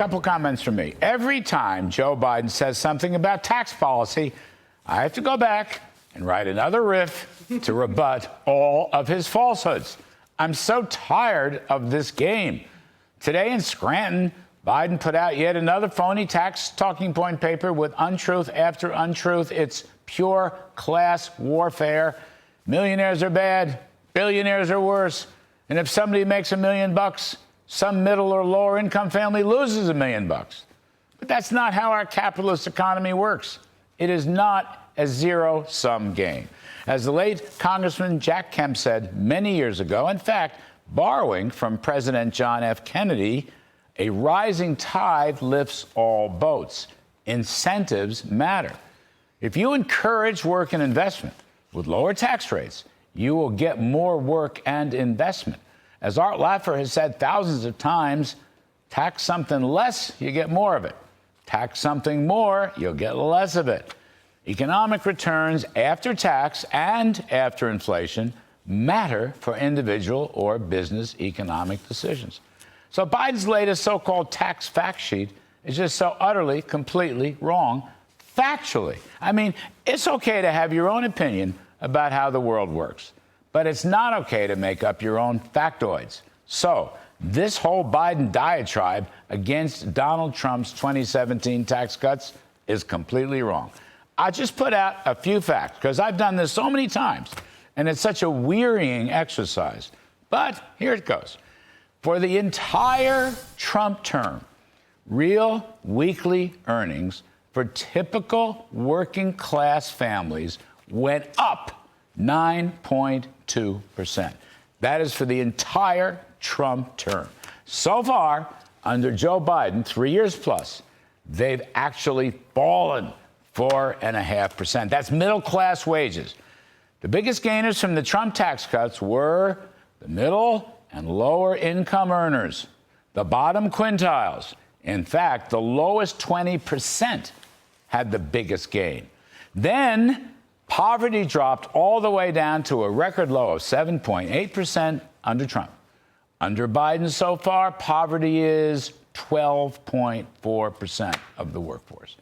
Couple comments from me. Every time Joe Biden says something about tax policy, I have to go back and write another riff to rebut all of his falsehoods. I'm so tired of this game. Today in Scranton, Biden put out yet another phony tax talking point paper with untruth after untruth. It's pure class warfare. Millionaires are bad. Billionaires are worse. And if somebody makes $1 million, some middle or lower income family loses $1 million. But that's not how our capitalist economy works. It is not a zero-sum game. As the late Congressman Jack Kemp said many years ago, in fact, borrowing from President John F. Kennedy, a rising tide lifts all boats. Incentives matter. If you encourage work and investment with lower tax rates, you will get more work and investment. As Art Laffer has said thousands of times, tax something less, you get more of it. Tax something more, you'll get less of it. Economic returns after tax and after inflation matter for individual or business economic decisions. So Biden's latest so-called tax fact sheet is just so utterly, completely wrong factually. I mean, it's okay to have your own opinion about how the world works, but it's not okay to make up your own factoids. So this whole Biden diatribe against Donald Trump's 2017 tax cuts is completely wrong. I just put out a few facts because I've done this so many times, and it's such a wearying exercise. But here it goes. For the entire Trump term, real weekly earnings for typical working class families went up 9.2%. That is for the entire Trump term. So far, under Joe Biden, 3 years plus, they've actually fallen 4.5%. That's middle class wages. The biggest gainers from the Trump tax cuts were the middle and lower income earners, the bottom quintiles. In fact, the lowest 20% had the biggest gain. Then poverty dropped all the way down to a record low of 7.8% under Trump. Under Biden so far, poverty is 12.4% of the workforce.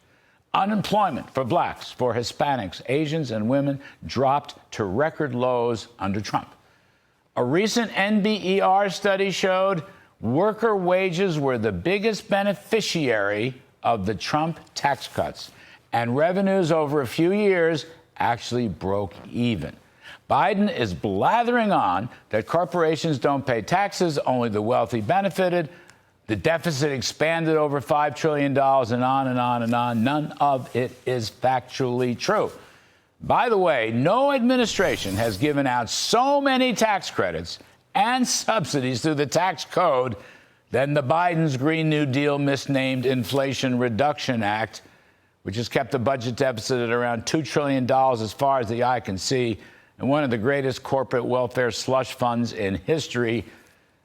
Unemployment for blacks, for Hispanics, Asians, and women dropped to record lows under Trump. A recent NBER study showed worker wages were the biggest beneficiary of the Trump tax cuts, and revenues over a few years actually broke even. Biden is blathering on that corporations don't pay taxes, only the wealthy benefited. The deficit expanded over $5 trillion and on and on and on. None of it is factually true. By the way, no administration has given out so many tax credits and subsidies through the tax code than the Biden's Green New Deal misnamed Inflation Reduction Act, which has kept the budget deficit at around $2 trillion as far as the eye can see, and one of the greatest corporate welfare slush funds in history.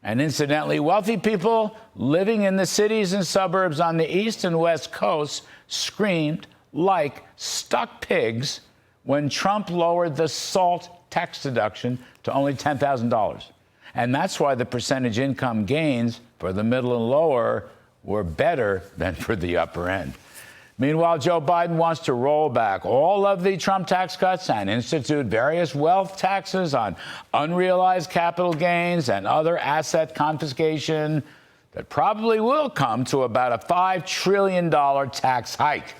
And incidentally, wealthy people living in the cities and suburbs on the East and West Coasts screamed like stuck pigs when Trump lowered the SALT tax deduction to only $10,000. And that's why the percentage income gains for the middle and lower were better than for the upper end. Meanwhile, Joe Biden wants to roll back all of the Trump tax cuts and institute various wealth taxes on unrealized capital gains and other asset confiscation that probably will come to about a $5 trillion tax hike.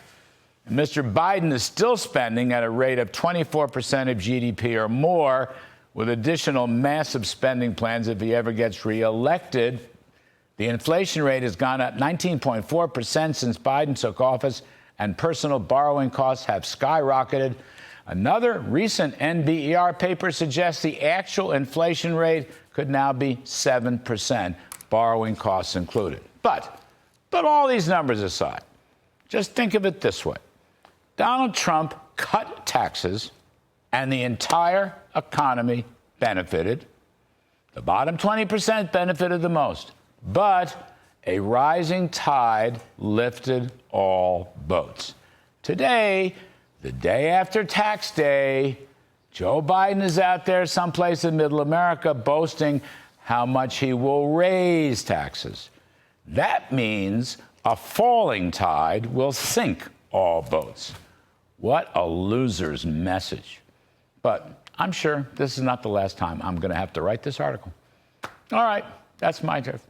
And Mr. Biden is still spending at a rate of 24% of GDP or more, with additional massive spending plans if he ever gets reelected. The inflation rate has gone up 19.4% since Biden took office, and personal borrowing costs have skyrocketed. Another recent NBER paper suggests the actual inflation rate could now be 7%, borrowing costs included. But all these numbers aside, just think of it this way. Donald Trump cut taxes, and the entire economy benefited. The bottom 20% benefited the most. But a rising tide lifted all boats. Today, the day after tax day, Joe Biden is out there someplace in middle America boasting how much he will raise taxes. That means A falling tide will sink all boats. What a loser's message. But I'm sure this is not the last time I'm going to have to write this article. All right, that's my turn.